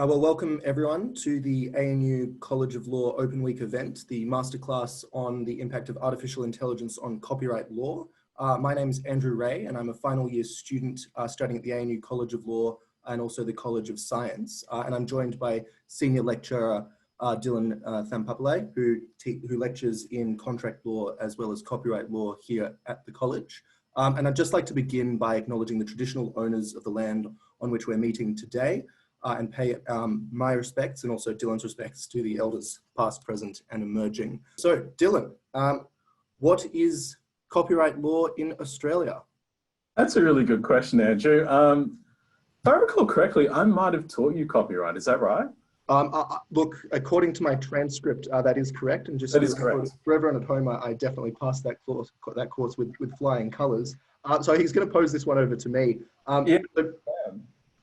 Well, welcome everyone to the ANU College of Law Open Week event, the Masterclass on the impact of artificial intelligence on copyright law. My name is Andrew Ray and I'm a final year student studying at the ANU College of Law and also the College of Science. And I'm joined by senior lecturer Dylan Thampapale, who lectures in contract law as well as copyright law here at the college. And I'd just like to begin by acknowledging the traditional owners of the land on which we're meeting today. And pay my respects and also Dylan's respects to the elders past, present and emerging. So Dylan, what is copyright law in Australia? That's a really good question, Andrew. If I recall correctly, I might have taught you copyright, is that right? Look, according to my transcript, that is correct. And just that is correct. For everyone at home, I definitely passed that course with flying colours. So he's going to pose this one over to me. Yeah.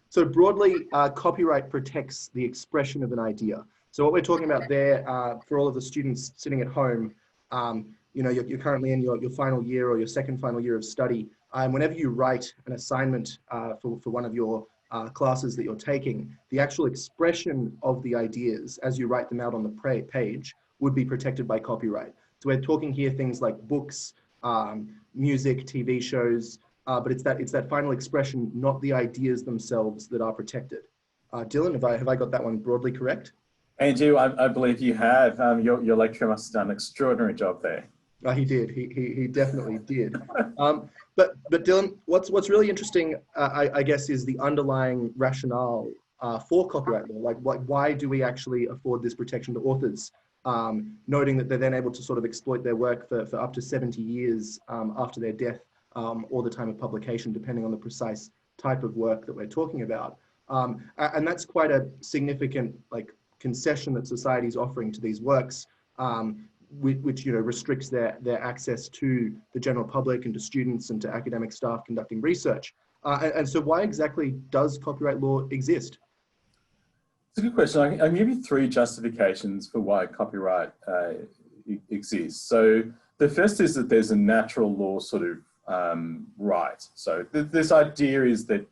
So broadly, copyright protects the expression of an idea. So what we're talking about there, for all of the students sitting at home, you know, you're currently in your final year or your second final year of study, and whenever you write an assignment for one of your classes that you're taking, the actual expression of the ideas as you write them out on the page would be protected by copyright. So we're talking here things like books, music, TV shows, but it's that final expression, not the ideas themselves, that are protected. Dylan, have I got that one broadly correct? Andrew, I believe you have. Your lecturer must have done an extraordinary job there. He did. He definitely did. But Dylan, what's really interesting, I guess, is the underlying rationale for copyright law. Like, why do we actually afford this protection to authors? Noting that they're then able to sort of exploit their work for up to 70 years after their death. Or the time of publication, depending on the precise type of work that we're talking about. And that's quite a significant concession that society is offering to these works, which restricts their access to the general public and to students and to academic staff conducting research. And so why exactly does copyright law exist? It's a good question. I can give you three justifications for why copyright exists. So the first is that there's a natural law sort of right. So this idea is that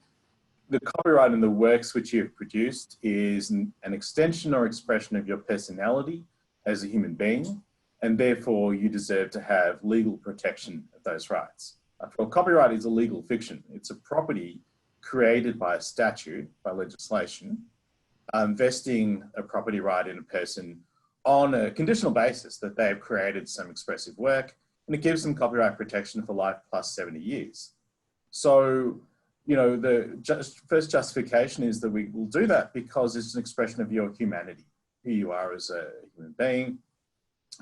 the copyright in the works which you've produced is an extension or expression of your personality as a human being, and therefore you deserve to have legal protection of those rights. After all, copyright is a legal fiction. It's a property created by a statute, by legislation, vesting a property right in a person on a conditional basis that they have created some expressive work, and it gives them copyright protection for life plus 70 years. So, the first justification is that we will do that because it's an expression of your humanity, who you are as a human being.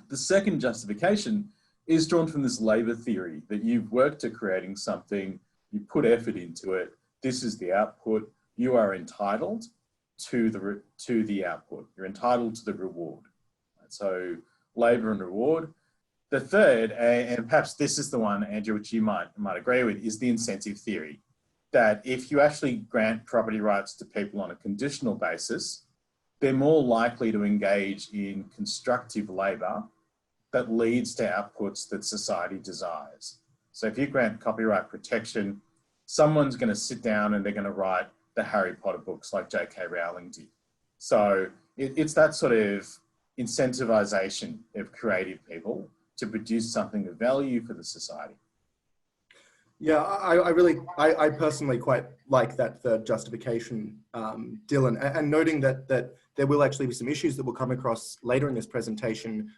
The second justification is drawn from this labor theory that you've worked at creating something, you put effort into it, this is the output, you are entitled to the output, you're entitled to the reward. So labor and reward. The third, and perhaps this is the one, Andrew, which you might agree with, is the incentive theory. That if you actually grant property rights to people on a conditional basis, they're more likely to engage in constructive labour that leads to outputs that society desires. So if you grant copyright protection, someone's going to sit down and they're going to write the Harry Potter books like J.K. Rowling did. So it's that sort of incentivization of creative people to produce something of value for the society. Yeah, I personally quite like that third justification, Dylan, and noting that there will actually be some issues that we'll come across later in this presentation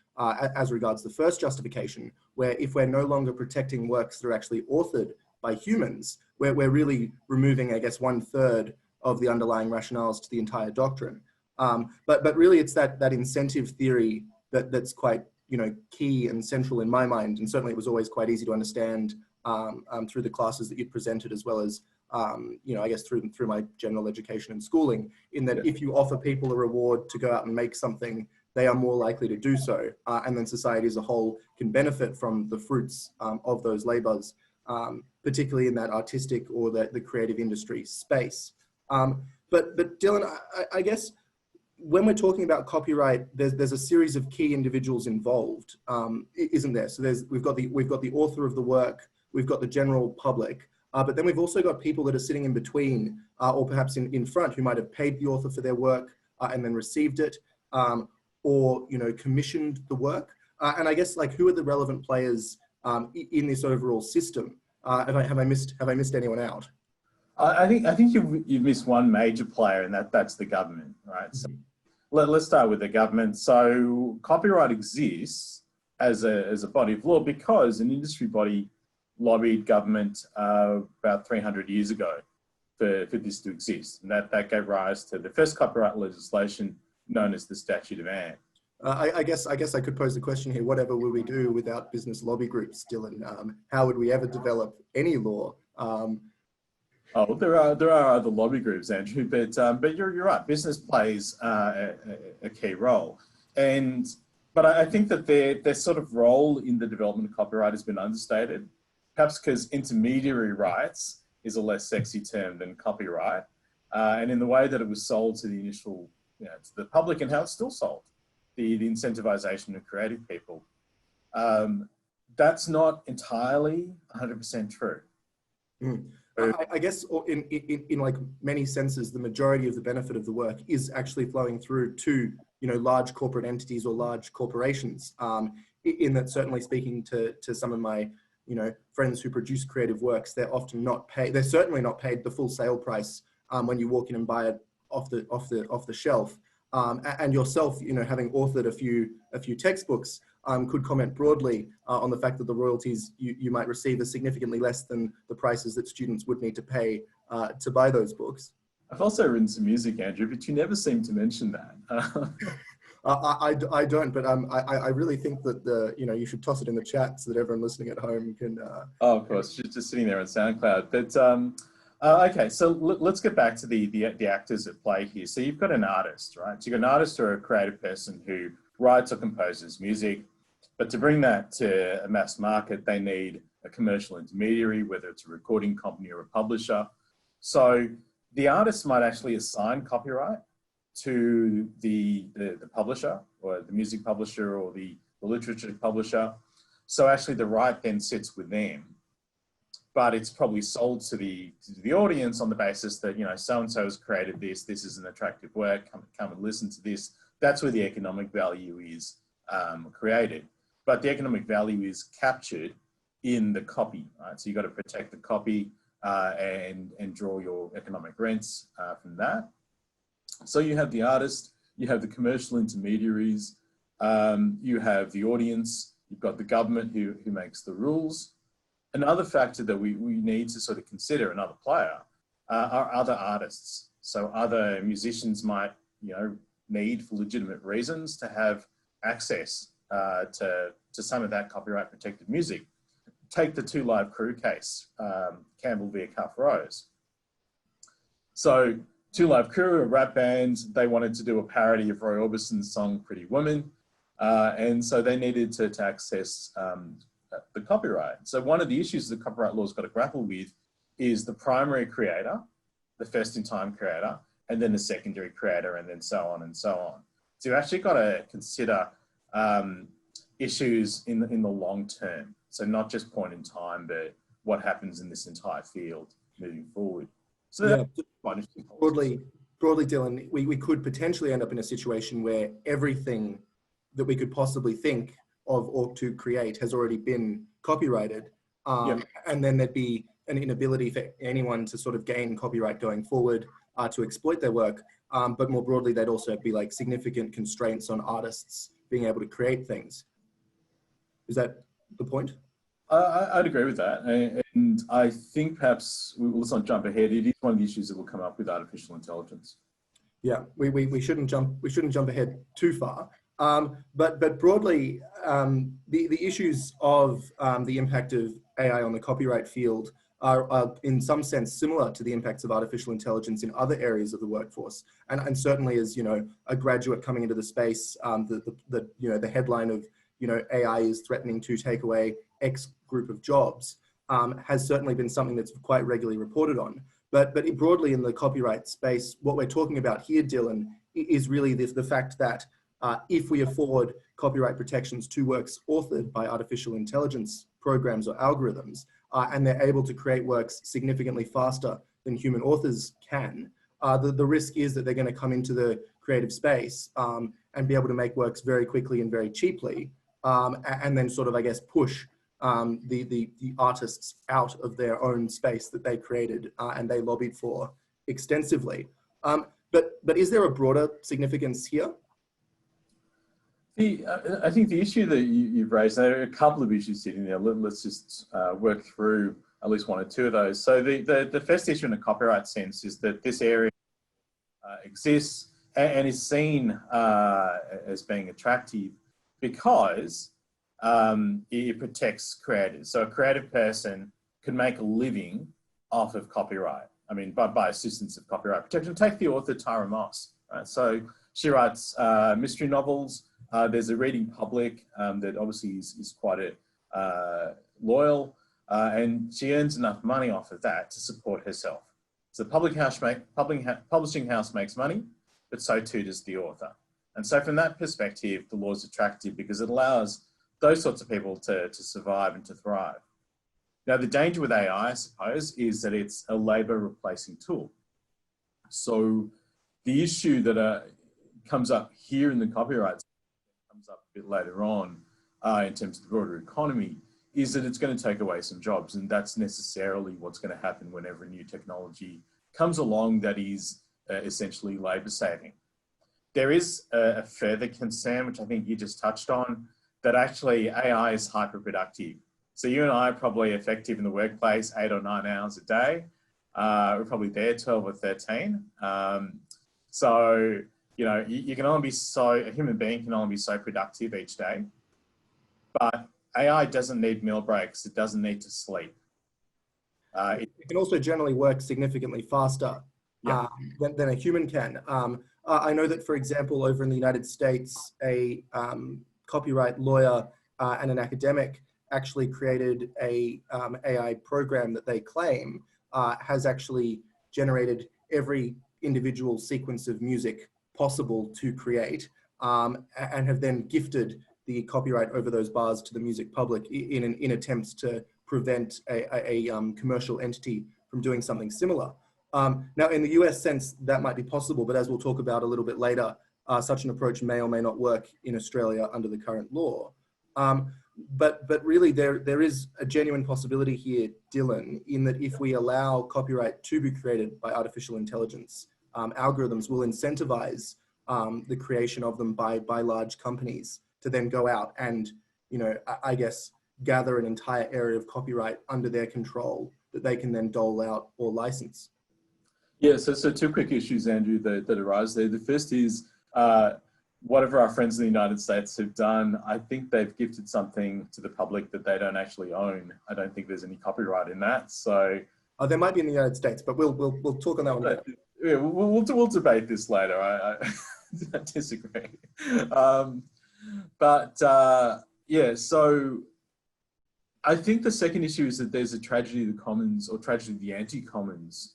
as regards the first justification, where if we're no longer protecting works that are actually authored by humans, we're really removing, I guess, 1/3 of the underlying rationales to the entire doctrine. But really it's that incentive theory that's quite key and central in my mind, and certainly it was always quite easy to understand through the classes that you presented, as well as I guess through my general education and schooling, in that if you offer people a reward to go out and make something, they are more likely to do so, and then society as a whole can benefit from the fruits of those labours, particularly in that artistic or the creative industry space. But Dylan, I guess when we're talking about copyright, there's a series of key individuals involved, isn't there? So we've got the author of the work, we've got the general public, But then we've also got people that are sitting in between, or perhaps in front, who might have paid the author for their work and then received it, or commissioned the work. And I guess, like, who are the relevant players in this overall system? Have I missed anyone out? I think you've missed one major player, and that's the government, right? So let's start with the government. So copyright exists as a body of law because an industry body lobbied government about 300 years ago for this to exist, and that gave rise to the first copyright legislation known as the Statute of Anne. I guess I could pose the question here: whatever will we do without business lobby groups, Dylan? How would we ever develop any law? Oh, there are other lobby groups, Andrew, but you're right. Business plays a key role, but I think that their sort of role in the development of copyright has been understated, perhaps because intermediary rights is a less sexy term than copyright, and in the way that it was sold to the initial, to the public, and how it's still sold, the incentivization of creative people. That's not entirely 100% true. Mm. I guess in like many senses, the majority of the benefit of the work is actually flowing through to large corporate entities or large corporations. In that, certainly speaking to some of my friends who produce creative works, they're often not paid. They're certainly not paid the full sale price when you walk in and buy it off the shelf. And yourself, having authored a few textbooks, could comment broadly on the fact that the royalties you might receive are significantly less than the prices that students would need to pay to buy those books. I've also written some music, Andrew, but you never seem to mention that. I don't, but I really think that you should toss it in the chat so that everyone listening at home can. Oh, of course, just sitting there on SoundCloud. But okay, so let's get back to the actors at play here. So you've got an artist, right? So you've got an artist or a creative person who writes or composes music, but to bring that to a mass market, they need a commercial intermediary, whether it's a recording company or a publisher. So the artist might actually assign copyright to the publisher, or the music publisher, or the literature publisher. So actually the right then sits with them, but it's probably sold to the audience on the basis that, so-and-so has created this is an attractive work, come and listen to this. That's where the economic value is created. But the economic value is captured in the copy, right? So you've got to protect the copy and draw your economic rents from that. So you have the artist, you have the commercial intermediaries, you have the audience, you've got the government who makes the rules. Another factor that we need to sort of consider, another player, are other artists. So other musicians might, need, for legitimate reasons, to have access to some of that copyright protected music. Take the Two Live Crew case, Campbell v. Cuff Rose. So Two Live Crew, a rap band, they wanted to do a parody of Roy Orbison's song Pretty Woman, and so they needed to access the copyright. So one of the issues the copyright law's got to grapple with is the primary creator, the first in time creator, and then the secondary creator, and then so on and so on. So you've actually got to consider issues in the long term. So not just point in time, but what happens in this entire field moving forward. So yeah, broadly, Dylan, we could potentially end up in a situation where everything that we could possibly think of or to create has already been copyrighted. And then there'd be an inability for anyone to sort of gain copyright going forward to exploit their work. But more broadly, there'd also be like significant constraints on artists being able to create things. Is that the point? I'd agree with that. And I think perhaps, let's not jump ahead, it is one of the issues that will come up with artificial intelligence. Yeah, we shouldn't jump ahead too far. But broadly, the issues of the impact of AI on the copyright field are in some sense similar to the impacts of artificial intelligence in other areas of the workforce. And certainly as, a graduate coming into the space, the headline of, AI is threatening to take away X group of jobs has certainly been something that's quite regularly reported on. But broadly in the copyright space, what we're talking about here, Dylan, is really the fact that if we afford copyright protections to works authored by artificial intelligence programs or algorithms, and they're able to create works significantly faster than human authors can, the risk is that they're going to come into the creative space and be able to make works very quickly and very cheaply, and then sort of, I guess, push the artists out of their own space that they created and they lobbied for extensively. But is there a broader significance here? I think the issue that you've raised, there are a couple of issues sitting there. Let's just work through at least one or two of those. So the first issue in a copyright sense is that this area exists and is seen as being attractive because it protects creators. So a creative person can make a living off of copyright. I mean, by assistance of copyright protection. Take the author Tara Moss. Right? So she writes mystery novels. There's a reading public that obviously is quite loyal, and she earns enough money off of that to support herself. So the publishing house makes money, but so too does the author. And so from that perspective, the law is attractive because it allows those sorts of people to survive and to thrive. Now, the danger with AI, I suppose, is that it's a labor replacing tool. So the issue that comes up here in the copyright comes up a bit later on in terms of the broader economy is that it's going to take away some jobs, and that's necessarily what's going to happen whenever new technology comes along that is essentially labor saving. There is a further concern, which I think you just touched on, that actually AI is hyper-productive. So you and I are probably effective in the workplace 8 or 9 hours a day. We're probably there 12 or 13. So, you know, you can only be a human being can only be so productive each day. But AI doesn't need meal breaks. It doesn't need to sleep. It can also generally work significantly faster than a human can. I know that, for example, over in the United States, a copyright lawyer and an academic actually created a AI program that they claim has actually generated every individual sequence of music possible to create, and have then gifted the copyright over those bars to the music public in attempts to prevent a commercial entity from doing something similar. Now, in the US sense, that might be possible, but as we'll talk about a little bit later, such an approach may or may not work in Australia under the current law. But really, there is a genuine possibility here, Dylan, in that if we allow copyright to be created by artificial intelligence, algorithms will incentivize the creation of them by large companies to then go out and, you know, I guess, gather an entire area of copyright under their control that they can then dole out or license. Yeah, so two quick issues, Andrew, that arise there. The first is whatever our friends in the United States have done, I think they've gifted something to the public that they don't actually own. I don't think there's any copyright in that. So there might be in the United States, but we'll talk on that one later. Yeah, we'll debate this later. I disagree. Yeah, so I think the second issue is that there's a tragedy of the commons, or tragedy of the anti-commons.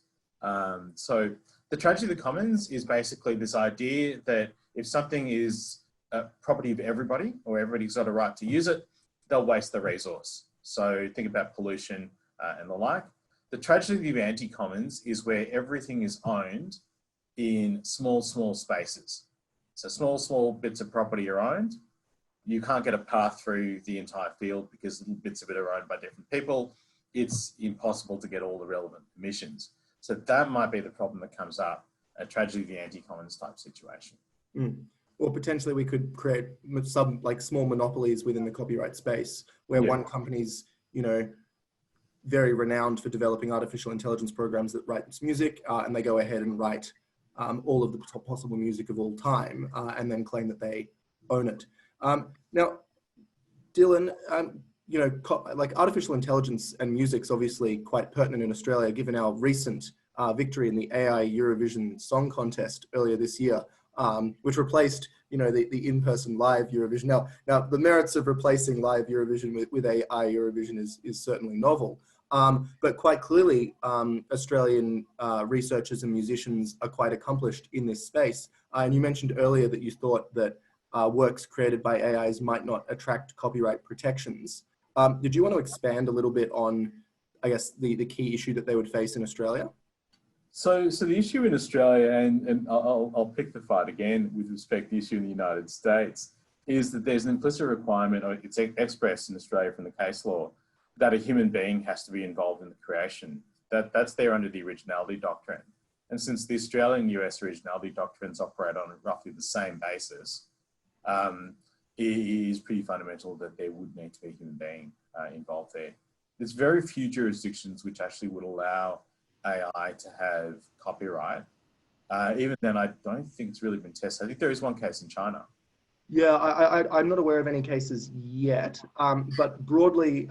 So the tragedy of the commons is basically this idea that if something is a property of everybody, or everybody's got a right to use it, they'll waste the resource. So think about pollution and the like. The tragedy of anti-commons is where everything is owned in small spaces. So small bits of property are owned. You can't get a path through the entire field because little bits of it are owned by different people. It's impossible to get all the relevant permissions. So that might be the problem that comes up, a tragedy of the anti-commons type situation. Or potentially we could create some like small monopolies within the copyright space where one company's, you know, very renowned for developing artificial intelligence programs that write this music, and they go ahead and write all of the possible music of all time, and then claim that they own it. Now, Dylan, you know, like artificial intelligence and music's obviously quite pertinent in Australia, given our recent victory in the AI Eurovision Song Contest earlier this year, which replaced, you know, the in-person live Eurovision. Now the merits of replacing live Eurovision with AI Eurovision is certainly novel, but quite clearly, Australian researchers and musicians are quite accomplished in this space. And you mentioned earlier that you thought that works created by AIs might not attract copyright protections. Did you want to expand a little bit on I guess, the key issue that they would face in Australia? So the issue in Australia, and I'll pick the fight again with respect to the issue in the United States, is that there's an implicit requirement, or it's expressed in Australia from the case law, that a human being has to be involved in the creation. That's there under the originality doctrine. And since the Australian and US originality doctrines operate on roughly the same basis, it is pretty fundamental that there would need to be a human being involved there. There's very few jurisdictions which actually would allow AI to have copyright. Even then, I don't think it's really been tested. I think there is one case in China. Yeah, I'm not aware of any cases yet, but broadly,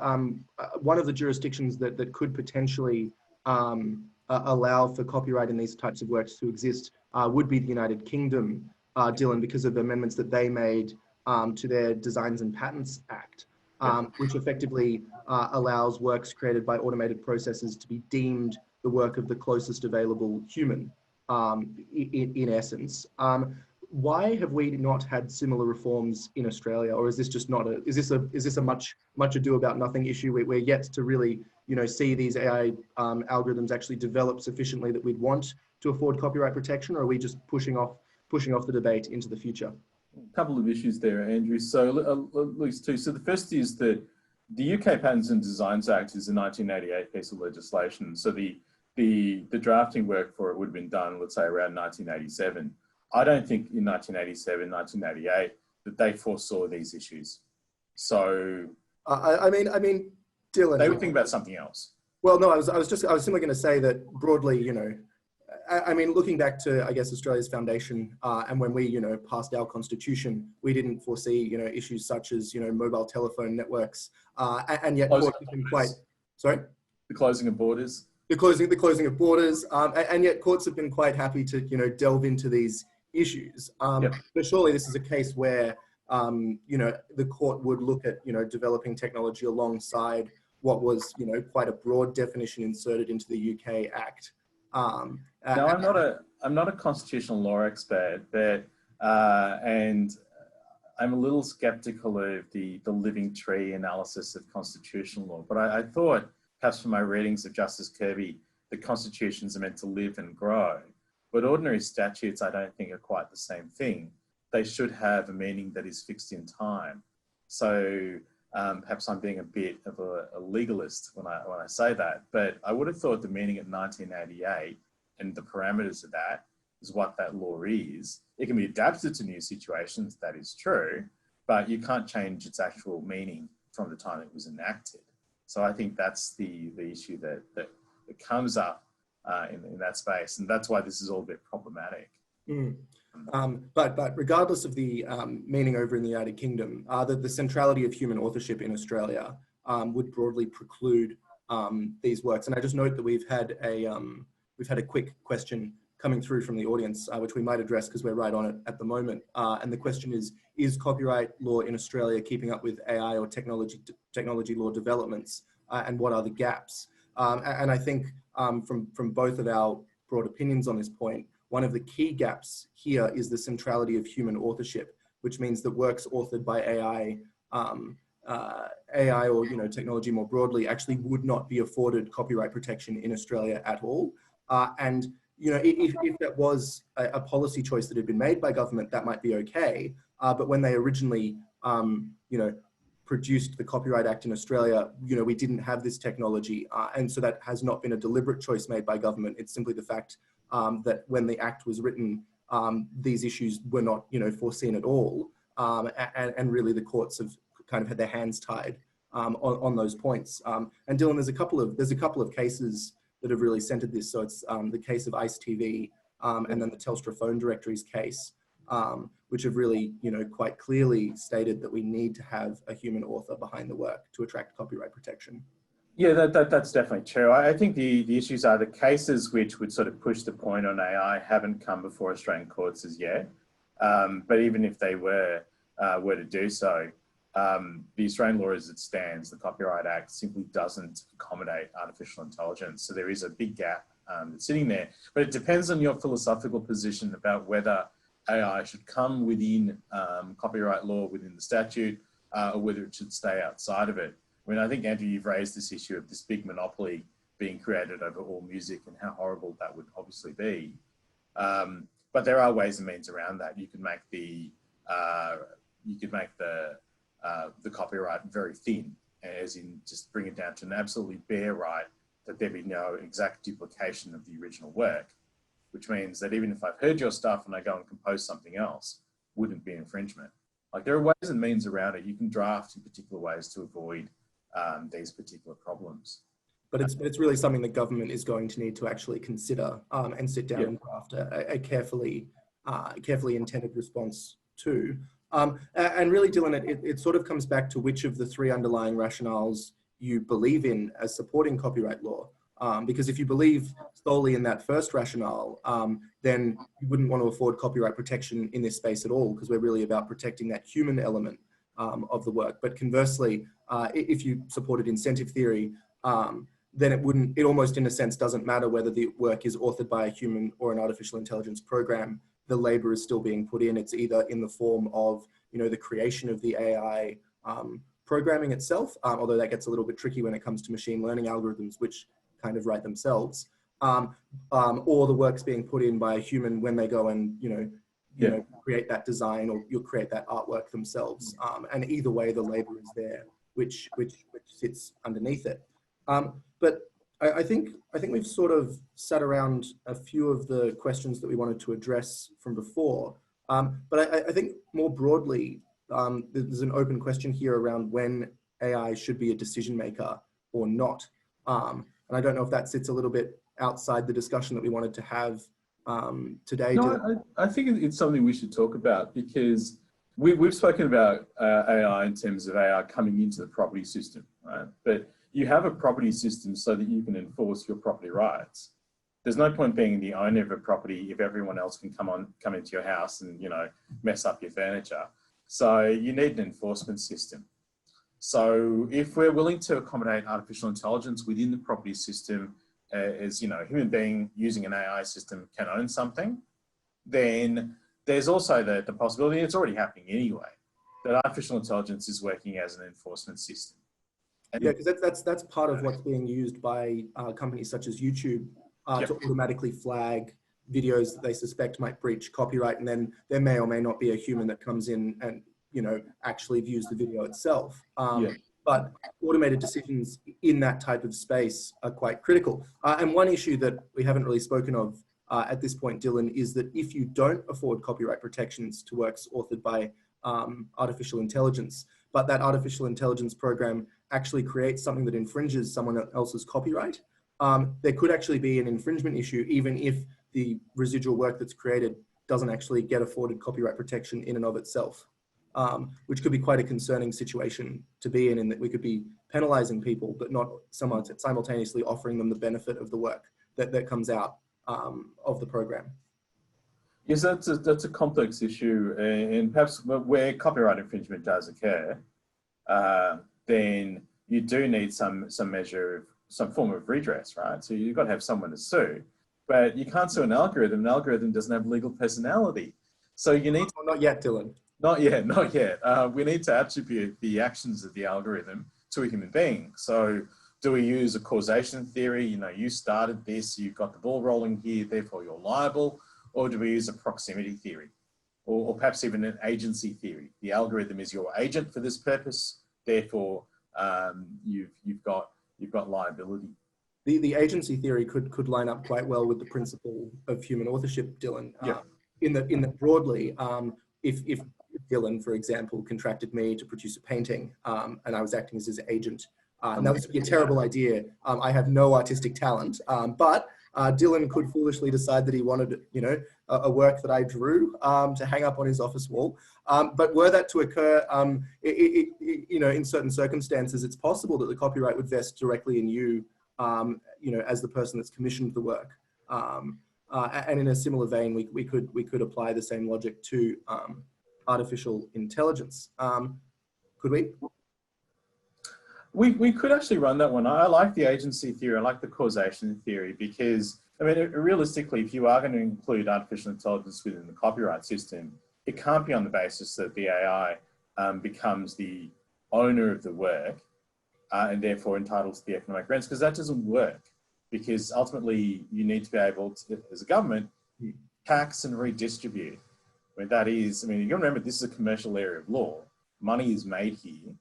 one of the jurisdictions that could potentially allow for copyright in these types of works to exist would be the United Kingdom, Dylan, because of amendments that they made to their Designs and Patents Act, which effectively allows works created by automated processes to be deemed the work of the closest available human, in essence. Why have we not had similar reforms in Australia, or is this just not is this a much ado about nothing issue? We're yet to really, see these AI algorithms actually develop sufficiently that we'd want to afford copyright protection, or are we just pushing off the debate into the future? A couple of issues there, Andrew. So at least two. So the first is that the UK Patents and Designs Act is a 1988 piece of legislation. So the drafting work for it would have been done, let's say, around 1987. I don't think in 1987, 1988 that they foresaw these issues. So I mean, Dylan, they would think about something else. Well, no, I was simply going to say that broadly, I mean, looking back to, I guess, Australia's foundation, and when we, passed our constitution, we didn't foresee, issues such as, mobile telephone networks, and yet courts have been quite, sorry? The closing of borders. The closing of borders, and yet courts have been quite happy to, delve into these issues. But surely this is a case where, the court would look at, developing technology alongside what was, quite a broad definition inserted into the UK Act. No, I'm not a constitutional law expert, but and I'm a little skeptical of the living tree analysis of constitutional law. But I thought, perhaps from my readings of Justice Kirby, the constitutions are meant to live and grow. But ordinary statutes, I don't think, are quite the same thing. They should have a meaning that is fixed in time. So perhaps I'm being a bit of a legalist when I say that, but I would have thought the meaning at 1988 and the parameters of that is what that law is. It can be adapted to new situations, that is true, but you can't change its actual meaning from the time it was enacted. So I think that's the issue that comes up in that space, and that's why this is all a bit problematic. But regardless of the meaning over in the United Kingdom, the centrality of human authorship in Australia would broadly preclude these works. And I just note that we've had a quick question coming through from the audience, which we might address because we're right on it at the moment. And the question is copyright law in Australia keeping up with AI or technology law developments, and what are the gaps? And I think from both of our broad opinions on this point, one of the key gaps here is the centrality of human authorship, which means that works authored by AI or technology more broadly actually would not be afforded copyright protection in Australia at all. And if that was a policy choice that had been made by government, that might be okay. But when they originally produced the Copyright Act in Australia, we didn't have this technology, and so that has not been a deliberate choice made by government. It's simply the fact that when the Act was written, these issues were not, foreseen at all, and really the courts have kind of had their hands tied on those points. And Dylan, there's a couple of cases that have really centered this. So it's the case of ICE TV, and then the Telstra phone directories case, which have really, quite clearly stated that we need to have a human author behind the work to attract copyright protection. Yeah, that's definitely true. I think the issues are the cases which would sort of push the point on AI haven't come before Australian courts as yet. But even if they were to do so, the Australian law as it stands, the Copyright Act simply doesn't accommodate artificial intelligence. So there is a big gap that's sitting there. But it depends on your philosophical position about whether AI should come within copyright law, within the statute, or whether it should stay outside of it. I mean, I think, Andrew, you've raised this issue of this big monopoly being created over all music and how horrible that would obviously be. But there are ways and means around that. You could make the copyright very thin, as in just bring it down to an absolutely bare right that there be no exact duplication of the original work, which means that even if I've heard your stuff and I go and compose something else, wouldn't be infringement. Like, there are ways and means around it. You can draft in particular ways to avoid these particular problems. But it's really something that government is going to need to actually consider and sit down and craft a carefully intended response to. And really, Dylan, it sort of comes back to which of the three underlying rationales you believe in as supporting copyright law. Because if you believe solely in that first rationale, then you wouldn't want to afford copyright protection in this space at all, because we're really about protecting that human element of the work. But conversely, if you supported incentive theory, then it almost in a sense doesn't matter whether the work is authored by a human or an artificial intelligence program. The labor is still being put in. It's either in the form of, the creation of the AI programming itself, although that gets a little bit tricky when it comes to machine learning algorithms, which kind of write themselves, or the work's being put in by a human when they go and, create that design, or you'll create that artwork themselves. And either way, the labor is there, which sits underneath it. But I think we've sort of sat around a few of the questions that we wanted to address from before. But I think more broadly, there's an open question here around when AI should be a decision maker or not. And I don't know if that sits a little bit outside the discussion that we wanted to have today. No, I think it's something we should talk about, because we've spoken about AI in terms of AI coming into the property system, right? But you have a property system so that you can enforce your property rights. There's no point being the owner of a property if everyone else can come into your house and, mess up your furniture. So you need an enforcement system. So if we're willing to accommodate artificial intelligence within the property system, as, a human being using an AI system can own something, then there's also the possibility, it's already happening anyway, that artificial intelligence is working as an enforcement system. And yeah, because that's part of what's being used by companies such as YouTube to automatically flag videos that they suspect might breach copyright, and then there may or may not be a human that comes in and actually views the video itself. But automated decisions in that type of space are quite critical. And one issue that we haven't really spoken of at this point, Dylan, is that if you don't afford copyright protections to works authored by artificial intelligence, but that artificial intelligence program actually creates something that infringes someone else's copyright, there could actually be an infringement issue, even if the residual work that's created doesn't actually get afforded copyright protection in and of itself, which could be quite a concerning situation to be in that we could be penalizing people, but not simultaneously offering them the benefit of the work that comes out of the program. Yes, that's a complex issue, and perhaps where copyright infringement does occur, then you do need some measure of some form of redress, right? So you've got to have someone to sue, but you can't sue an algorithm. An algorithm doesn't have legal personality, so you need. Not yet, Dylan. Not yet. We need to attribute the actions of the algorithm to a human being. So do we use a causation theory? You started this, you've got the ball rolling here, therefore you're liable. Or do we use a proximity theory? Or perhaps even an agency theory? The algorithm is your agent for this purpose, therefore you've got liability. The agency theory could line up quite well with the principle of human authorship, Dylan. In that broadly, if Dylan, for example, contracted me to produce a painting and I was acting as his agent, now this would be a terrible idea. I have no artistic talent, but Dylan could foolishly decide that he wanted, a work that I drew to hang up on his office wall. But were that to occur, in certain circumstances, it's possible that the copyright would vest directly in you, as the person that's commissioned the work. And in a similar vein, we could apply the same logic to artificial intelligence. Could we? We could actually run that one. I like the agency theory. I like the causation theory because, realistically, if you are going to include artificial intelligence within the copyright system, it can't be on the basis that the AI becomes the owner of the work and therefore entitled to the economic rents, because that doesn't work. Because ultimately you need to be able to, as a government, tax and redistribute. I mean, that is, I mean, you got to remember, this is a commercial area of law. Money is made here.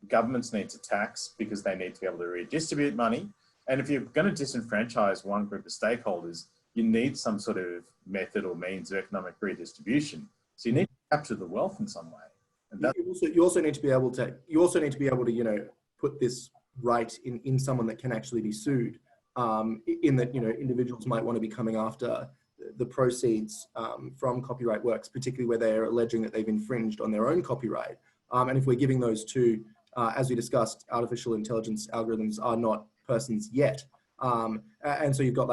Governments need to tax because they need to be able to redistribute money. And if you're going to disenfranchise one group of stakeholders, you need some sort of method or means of economic redistribution. So you need to capture the wealth in some way. And that you also need to be able to, you know, put this right in someone that can actually be sued. In that, you know, individuals might want to be coming after the proceeds from copyright works, particularly where they're alleging that they've infringed on their own copyright. And if we're giving those to, as we discussed, artificial intelligence algorithms are not persons yet. And so you've got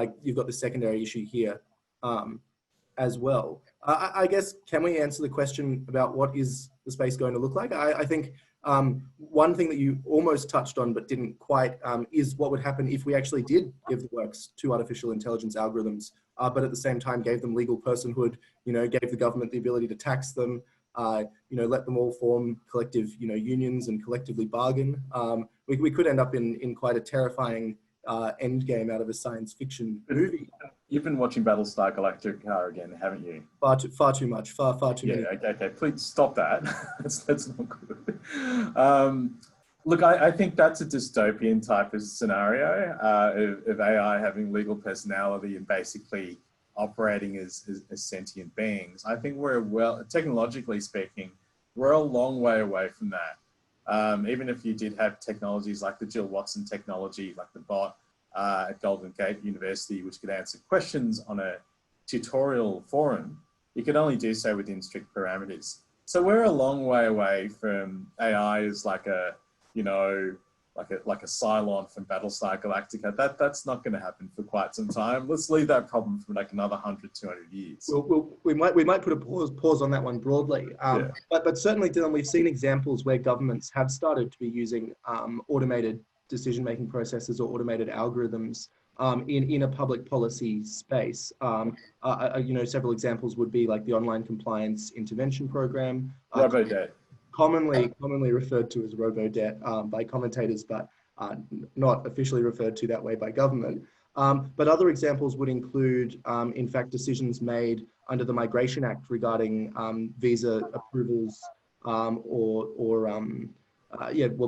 the secondary issue here as well. I guess, can we answer the question about what is the space going to look like? I think one thing that you almost touched on but didn't quite is what would happen if we actually did give the works to artificial intelligence algorithms, but at the same time gave them legal personhood, you know, gave the government the ability to tax them, you know, let them all form collective, you know, unions and collectively bargain. We could end up in quite a terrifying end game out of a science fiction movie. You've been watching Battlestar Galactica again, haven't you? Far too much. Far too many. Okay, please stop that. that's not good. Look, I think that's a dystopian type of scenario of AI having legal personality and basically operating as sentient beings. I think technologically speaking, we're a long way away from that. Even if you did have technologies like the Jill Watson technology, like the bot at Golden Gate University, which could answer questions on a tutorial forum, you could only do so within strict parameters. So we're a long way away from AI as like a, you know, like a Cylon from Battlestar Galactica. That's not going to happen for quite some time. Let's leave that problem for like another 100, 200 years. We might put a pause on that one broadly. But certainly, Dylan, we've seen examples where governments have started to be using automated decision-making processes or automated algorithms in a public policy space. You know, several examples would be like the Online Compliance Intervention Program. RoboDebt. Commonly referred to as robo-debt by commentators, but not officially referred to that way by government. But other examples would include, in fact, decisions made under the Migration Act regarding visa approvals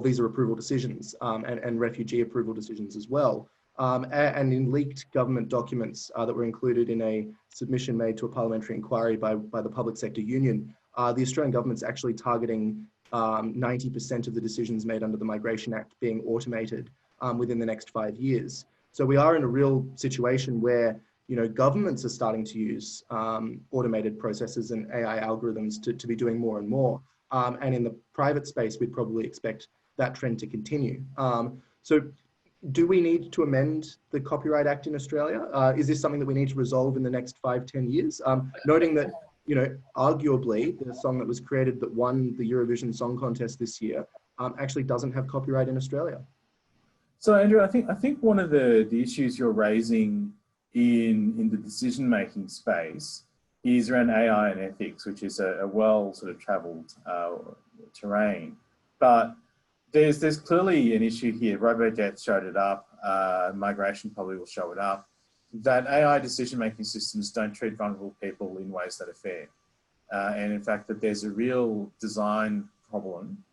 visa approval decisions and refugee approval decisions as well. And in leaked government documents that were included in a submission made to a parliamentary inquiry by the Public Sector Union, the Australian government's actually targeting 90% of the decisions made under the Migration Act being automated within the next 5 years. So we are in a real situation where, you know, governments are starting to use automated processes and AI algorithms to be doing more and more. And in the private space, we'd probably expect that trend to continue. So do we need to amend the Copyright Act in Australia? Is this something that we need to resolve in the next 5, 10 years? Noting that, you know, arguably the song that was created that won the Eurovision Song Contest this year actually doesn't have copyright in Australia. So Andrew, I think one of the issues you're raising in the decision-making space is around AI and ethics, which is a well sort of traveled terrain. But there's clearly an issue here. RoboDebt showed it up. Migration probably will show it up. That AI decision-making systems don't treat vulnerable people in ways that are fair. And in fact, that there's a real design problem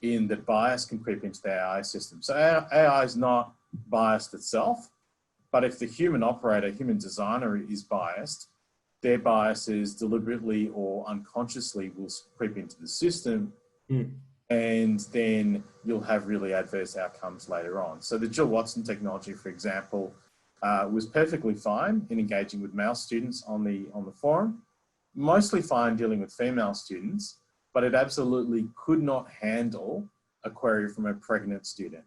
in that bias can creep into the AI system. So AI is not biased itself, but if the human operator, human designer is biased, their biases deliberately or unconsciously will creep into the system. And then you'll have really adverse outcomes later on. So the Jill Watson technology, for example, was perfectly fine in engaging with male students on the forum, mostly fine dealing with female students, but it absolutely could not handle a query from a pregnant student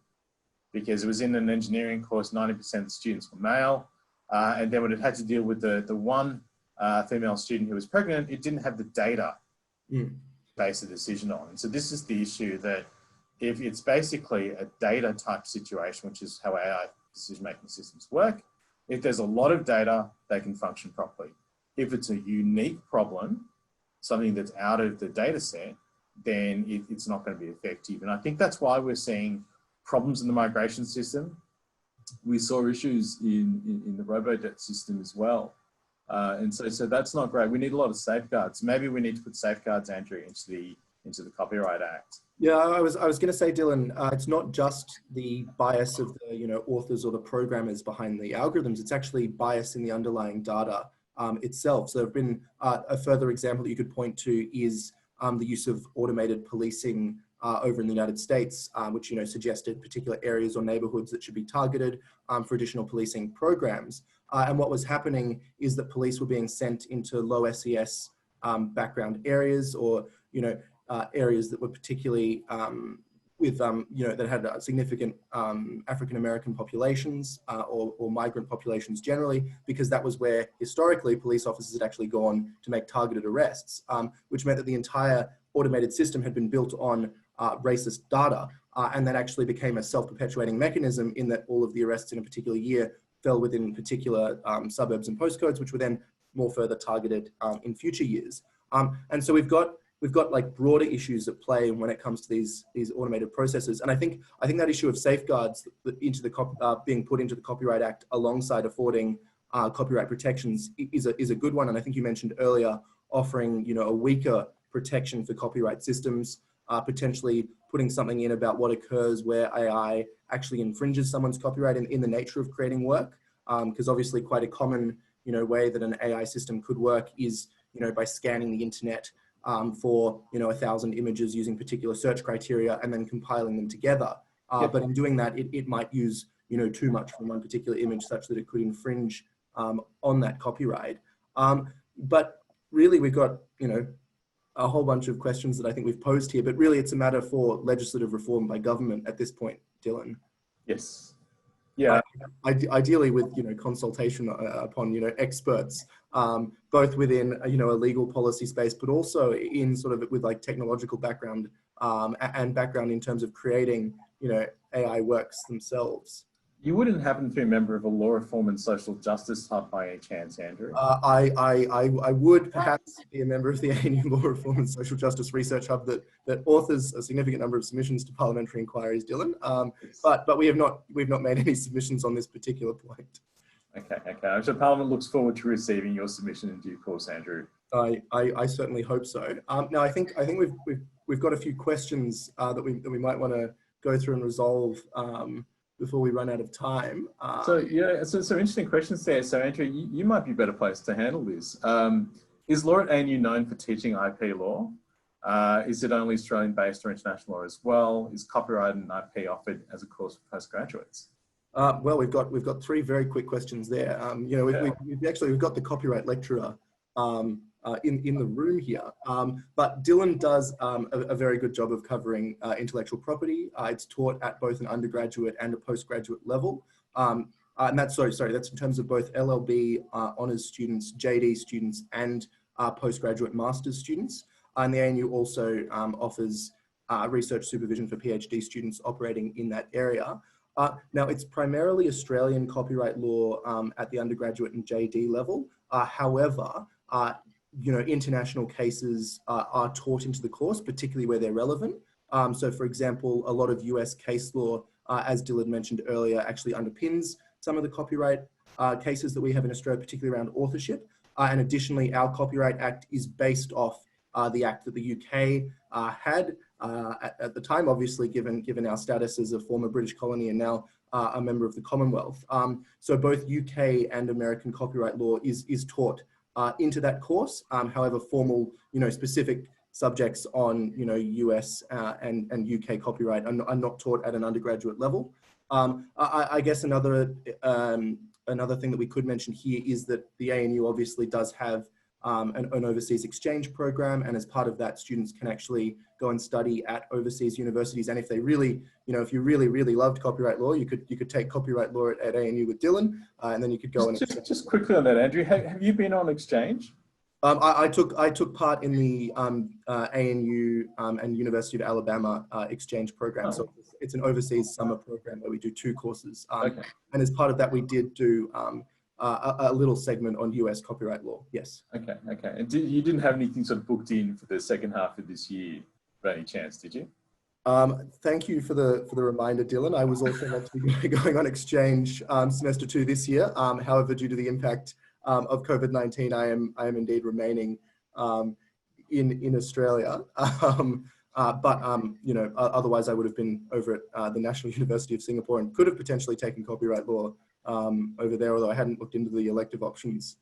because it was in an engineering course, 90% of the students were male. And then when it had to deal with the one female student who was pregnant, it didn't have the data to base a decision on. And so this is the issue, that if it's basically a data type situation, which is how AI decision-making systems work, if there's a lot of data, they can function properly. If it's a unique problem, something that's out of the data set, then it's not going to be effective. And I think that's why we're seeing problems in the migration system. We saw issues in the robo-debt system as well. And so that's not great. We need a lot of safeguards. Maybe we need to put safeguards, Andrew, into the Copyright Act. Yeah, I was going to say, Dylan, it's not just the bias of the authors or the programmers behind the algorithms. It's actually bias in the underlying data itself. So there have been a further example that you could point to is the use of automated policing over in the United States, which suggested particular areas or neighborhoods that should be targeted for additional policing programs. And what was happening is that police were being sent into low SES background areas, or areas that were particularly with that had significant African American populations or migrant populations generally, because that was where historically police officers had actually gone to make targeted arrests, which meant that the entire automated system had been built on racist data, and that actually became a self-perpetuating mechanism in that all of the arrests in a particular year fell within particular suburbs and postcodes, which were then more further targeted in future years. And so we've got like broader issues at play when it comes to these automated processes. And I think that issue of safeguards into the being put into the Copyright Act alongside affording copyright protections is a good one. And I think you mentioned earlier offering a weaker protection for copyright systems, potentially putting something in about what occurs where AI actually infringes someone's copyright in the nature of creating work, because obviously quite a common way that an AI system could work is by scanning the internet for 1,000 images using particular search criteria and then compiling them together. But in doing that, it might use too much from one particular image such that it could infringe on that copyright. But really, we've got a whole bunch of questions that I think we've posed here, but really it's a matter for legislative reform by government at this point, Dylan. Yes. Yeah. Ideally with, consultation upon, experts, both within, a legal policy space, but also in sort of with like technological background and background in terms of creating, AI works themselves. You wouldn't happen to be a member of a law reform and social justice hub by any chance, Andrew? I would perhaps be a member of the ANU Law Reform and Social Justice Research Hub that authors a significant number of submissions to parliamentary inquiries, Dylan. But we've not made any submissions on this particular point. Okay. I'm sure Parliament looks forward to receiving your submission in due course, Andrew. I certainly hope so. Now I think we've got a few questions that we might want to go through and resolve before we run out of time. So some interesting questions there. So Andrew, you might be better placed to handle this. Is law at ANU known for teaching IP law? Is it only Australian based or international law as well? Is copyright and IP offered as a course for postgraduates? Well, we've got three very quick questions there. We've got the copyright lecturer in the room here, but Dylan does a very good job of covering intellectual property. It's taught at both an undergraduate and a postgraduate level, and that's that's in terms of both LLB honours students, JD students, and postgraduate master's students. And the ANU also offers research supervision for PhD students operating in that area. Now, it's primarily Australian copyright law at the undergraduate and JD level. However, international cases are taught into the course, particularly where they're relevant. So, for example, a lot of US case law, as Dylan mentioned earlier, actually underpins some of the copyright cases that we have in Australia, particularly around authorship. And additionally, our Copyright Act is based off the act that the UK had at the time, obviously, given our status as a former British colony and now a member of the Commonwealth. So both UK and American copyright law is taught into that course. However, formal, specific subjects on, US and UK copyright are not taught at an undergraduate level. I guess another thing that we could mention here is that the ANU obviously does have an overseas exchange program, and as part of that, students can actually go and study at overseas universities. And if they really, if you really loved copyright law, you could take copyright law at ANU with Dylan, and then you could go just quickly on that, Andrew. Have you been on exchange? I took part in the ANU and University of Alabama exchange program. So it's an overseas summer program where we do 2 courses. And as part of that, we did do a little segment on US copyright law. Yes. Okay. And you didn't have anything sort of booked in for the second half of this year by any chance, did you? Thank you for the reminder, Dylan. I was also meant to be going on exchange semester 2 this year. However, due to the impact of COVID-19, I am indeed remaining in Australia. You know, otherwise I would have been over at the National University of Singapore and could have potentially taken copyright law over there, although I hadn't looked into the elective options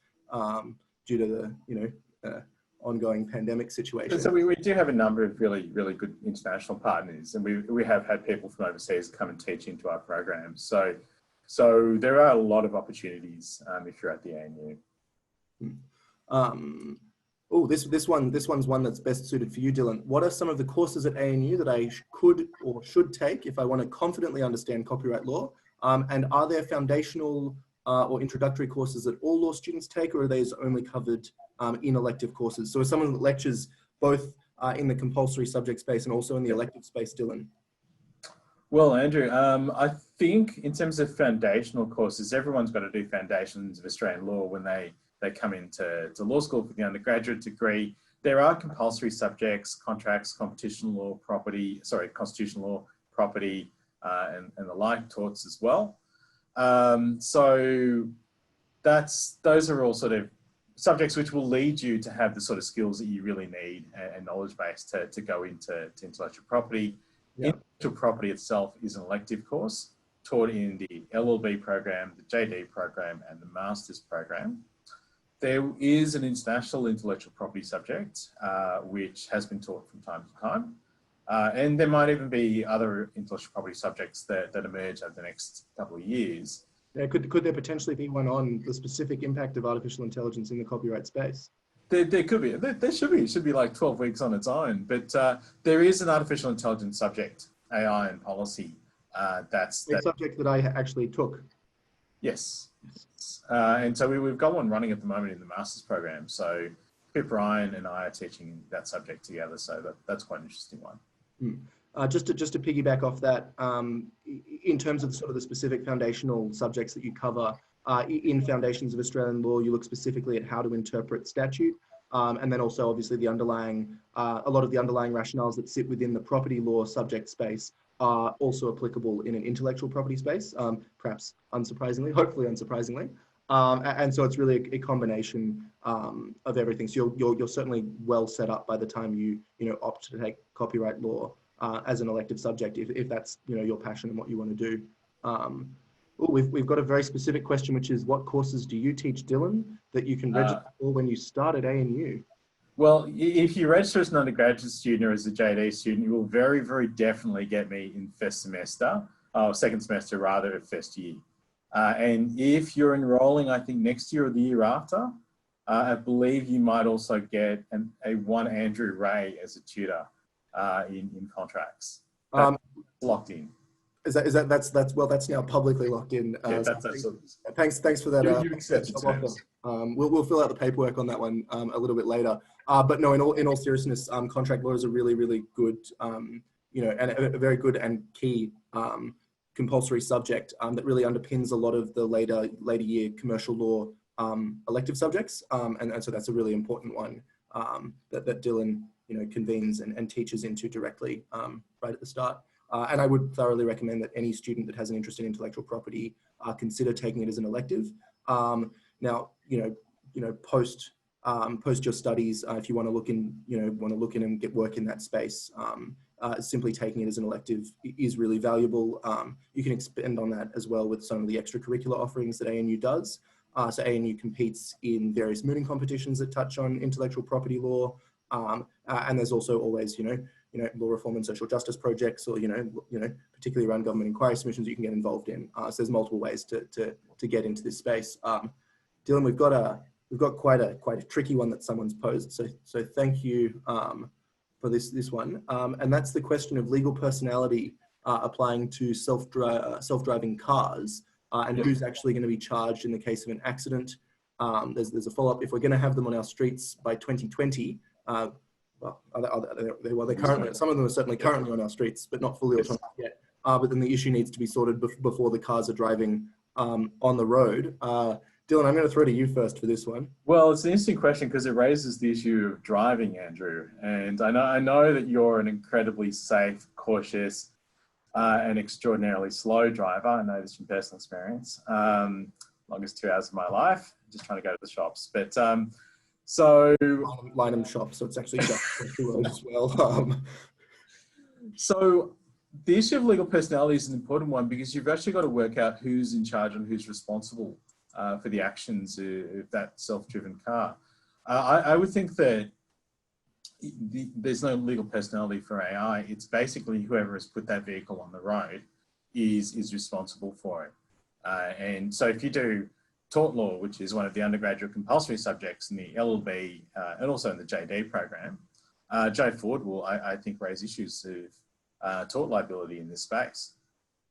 due to the, you know, ongoing pandemic situation. So we do have a number of really good international partners, and we have had people from overseas come and teach into our programs. So there are a lot of opportunities if you're at the ANU. Oh, this one's one that's best suited for you, Dylan. What are some of the courses at ANU that I could or should take if I want to confidently understand copyright law? And are there foundational or introductory courses that all law students take, or are these only covered in elective courses? So as someone that lectures both in the compulsory subject space and also in the elective space, Dylan? Well, Andrew, I think in terms of foundational courses, everyone's got to do foundations of Australian law when they come into law school for the undergraduate degree. There are compulsory subjects, contracts, competition law, constitutional law, property, and the like torts as well. So those are all sort of subjects which will lead you to have the sort of skills that you really need and knowledge base to go into intellectual property. Yep. Intellectual property itself is an elective course taught in the LLB program, the JD program, and the master's program. There is an international intellectual property subject, which has been taught from time to time. And there might even be other intellectual property subjects that emerge over the next couple of years. Yeah, could there potentially be one on the specific impact of artificial intelligence in the copyright space? There could be. There should be. It should be like 12 weeks on its own. But there is an artificial intelligence subject, AI and policy. That's a subject that I actually took. Yes. And so we've got one running at the moment in the master's program. So Pip Ryan and I are teaching that subject together. So that's quite an interesting one. Just to piggyback off that, in terms of sort of the specific foundational subjects that you cover, in Foundations of Australian Law, you look specifically at how to interpret statute, and then also obviously the underlying, a lot of the underlying rationales that sit within the property law subject space are also applicable in an intellectual property space, perhaps unsurprisingly, hopefully unsurprisingly. And so it's really a combination of everything. So you're certainly well set up by the time you opt to take copyright law as an elective subject, if that's your passion and what you want to do. We've got a very specific question, which is, what courses do you teach, Dylan, that you can register for when you start at ANU? Well, if you register as an undergraduate student or as a JD student, you will very, very definitely get me in second semester rather, of first year. And if you're enrolling, I think next year or the year after, I believe you might also get a one Andrew Ray as a tutor in contracts. That's locked in. That's now publicly locked in. Yeah, thanks for that. You accept it. We'll fill out the paperwork on that one a little bit later. But no, in all seriousness, contract law is a really good, and a very good and key compulsory subject that really underpins a lot of the later year commercial law elective subjects, and so that's a really important one that Dylan convenes and teaches into directly right at the start. And I would thoroughly recommend that any student that has an interest in intellectual property consider taking it as an elective. Now, post your studies, if you want to look in, and get work in that space, simply taking it as an elective is really valuable. You can expand on that as well with some of the extracurricular offerings that ANU does. So ANU competes in various mooting competitions that touch on intellectual property law, and there's also always, law reform and social justice projects, or particularly around government inquiry submissions you can get involved in. So there's multiple ways to get into this space. Dylan, we've got quite a tricky one that someone's posed. So thank you for this one, and that's the question of legal personality applying to self-driving cars, and who's actually going to be charged in the case of an accident. There's a follow-up. If we're going to have them on our streets by 2020. They're currently, some of them are certainly currently on our streets, but not fully autonomous yet. But then the issue needs to be sorted before the cars are driving on the road. Dylan, Dylan, I'm going to throw to you first for this one. Well, it's an interesting question because it raises the issue of driving, Andrew. And I know that you're an incredibly safe, cautious, and extraordinarily slow driver. I know this from personal experience. Longest 2 hours of my life, just trying to go to the shops. But so Lynham shop, so it's actually just the road as well. So the issue of legal personality is an important one because you've actually got to work out who's in charge and who's responsible for the actions of that self-driven car. I would think that there's no legal personality for AI. It's basically whoever has put that vehicle on the road is responsible for it. And so if you do tort law, which is one of the undergraduate compulsory subjects in the LLB and also in the JD program, Joe Ford will, I think, raise issues of tort liability in this space.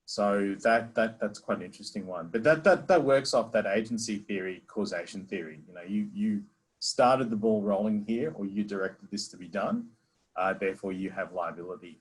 So that's quite an interesting one. But that works off that agency theory, causation theory. You know, you started the ball rolling here, or you directed this to be done. Therefore, you have liability.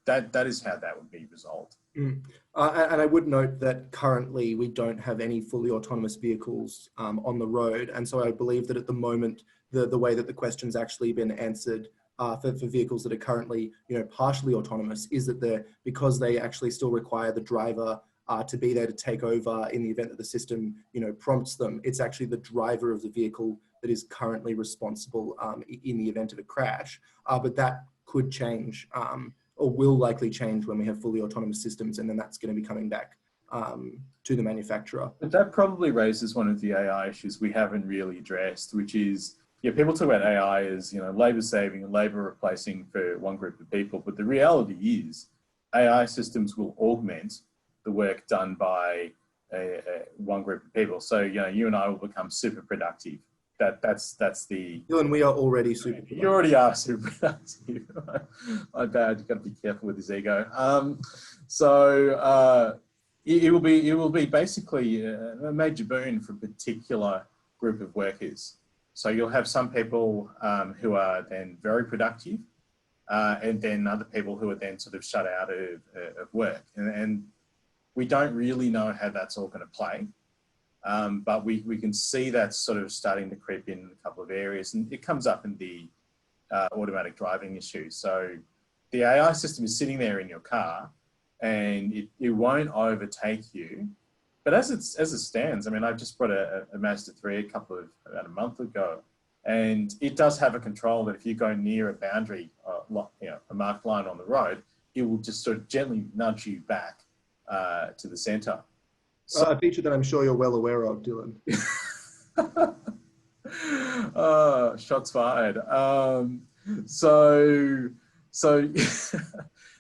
That is how that would be resolved. And I would note that currently we don't have any fully autonomous vehicles on the road. And so I believe that at the moment, the way that the question's actually been answered for vehicles that are currently, partially autonomous is that because they actually still require the driver to be there to take over in the event that the system, prompts them. It's actually the driver of the vehicle that is currently responsible in the event of a crash. But that could change or will likely change when we have fully autonomous systems, and then that's going to be coming back to the manufacturer. But that probably raises one of the AI issues we haven't really addressed, which is, people talk about AI as, labor saving and labor replacing for one group of people, but the reality is AI systems will augment the work done by one group of people. So, you and I will become super productive. That's the... Dylan, we are already super productive. You already are super productive. My bad, you've got to be careful with his ego. It will be basically a major boon for a particular group of workers. So you'll have some people who are then very productive, and then other people who are then sort of shut out of work. And we don't really know how that's all going to play. But we can see that sort of starting to creep in a couple of areas, and it comes up in the automatic driving issue. So the AI system is sitting there in your car, and it won't overtake you. But as it stands, I mean, I just brought a Mazda 3 about a month ago, and it does have a control that if you go near a boundary, a marked line on the road, it will just sort of gently nudge you back to the centre. So, a feature that I'm sure you're well aware of, Dylan. Shots fired. So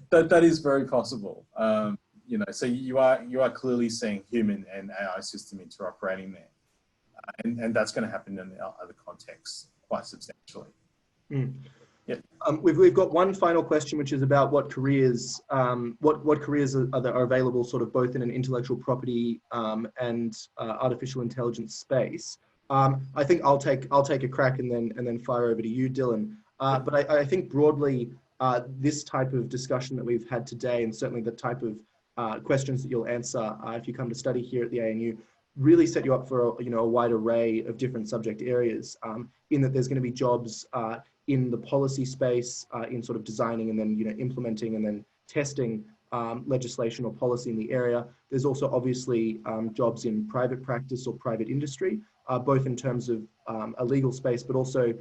that is very possible. So you are clearly seeing human and AI system interoperating there, and that's going to happen in other contexts quite substantially. Yeah. We've got one final question, which is about what careers what careers are available, sort of both in an intellectual property and artificial intelligence space. I think I'll take a crack and then fire over to you, Dylan. But I think broadly, this type of discussion that we've had today, and certainly the type of questions that you'll answer if you come to study here at the ANU, really set you up for a wide array of different subject areas. In that there's going to be jobs in the policy space, in sort of designing and then implementing and then testing legislation or policy in the area. There's also obviously jobs in private practice or private industry, both in terms of a legal space, but also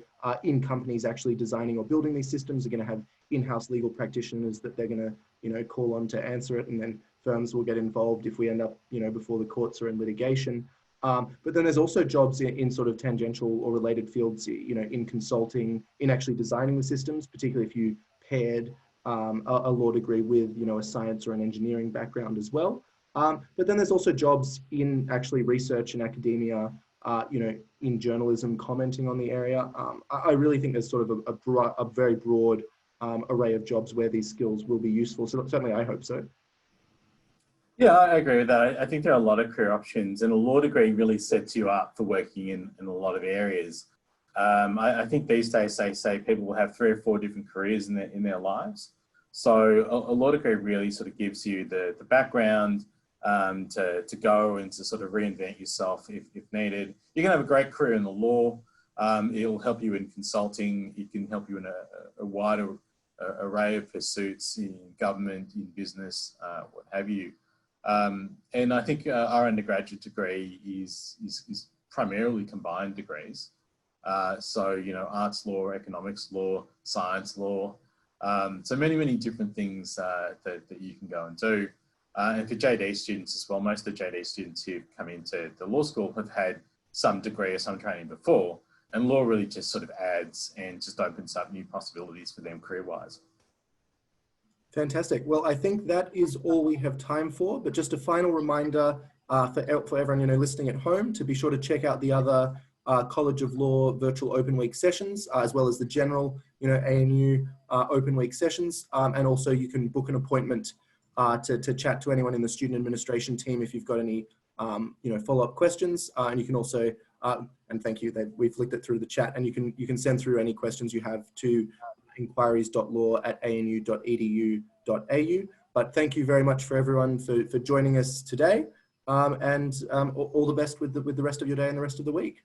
in companies actually designing or building these systems are going to have in-house legal practitioners that they're going to call on to answer it, and then firms will get involved if we end up before the courts or in litigation. But then there's also jobs in sort of tangential or related fields, in consulting, in actually designing the systems, particularly if you paired a law degree with, a science or an engineering background as well. But then there's also jobs in actually research and academia, in journalism, commenting on the area. I really think there's sort of a very broad array of jobs where these skills will be useful. So certainly I hope so. Yeah, I agree with that. I think there are a lot of career options, and a law degree really sets you up for working in a lot of areas. I think these days they say people will have 3 or 4 different careers in their lives. So a law degree really sort of gives you the background, to go and to sort of reinvent yourself if needed. You can have a great career in the law. It'll help you in consulting. It can help you in a wider array of pursuits in government, in business, what have you. And I think our undergraduate degree is primarily combined degrees. So, you know, arts law, economics law, science law. So many different things that you can go and do. And for JD students as well, most of the JD students who come into the law school have had some degree or some training before. And law really just sort of adds and just opens up new possibilities for them career-wise. Fantastic. Well, I think that is all we have time for, but just a final reminder for everyone, you know, listening at home, to be sure to check out the other College of Law virtual open week sessions, as well as the general, you know, ANU open week sessions. And also you can book an appointment to chat to anyone in the student administration team if you've got any, you know, follow-up questions. And you can also, and thank you, that we've flicked it through the chat, and you can send through any questions you have to inquiries.law@anu.edu.au. But thank you very much for everyone for joining us today, and all the best with the rest of your day and the rest of the week.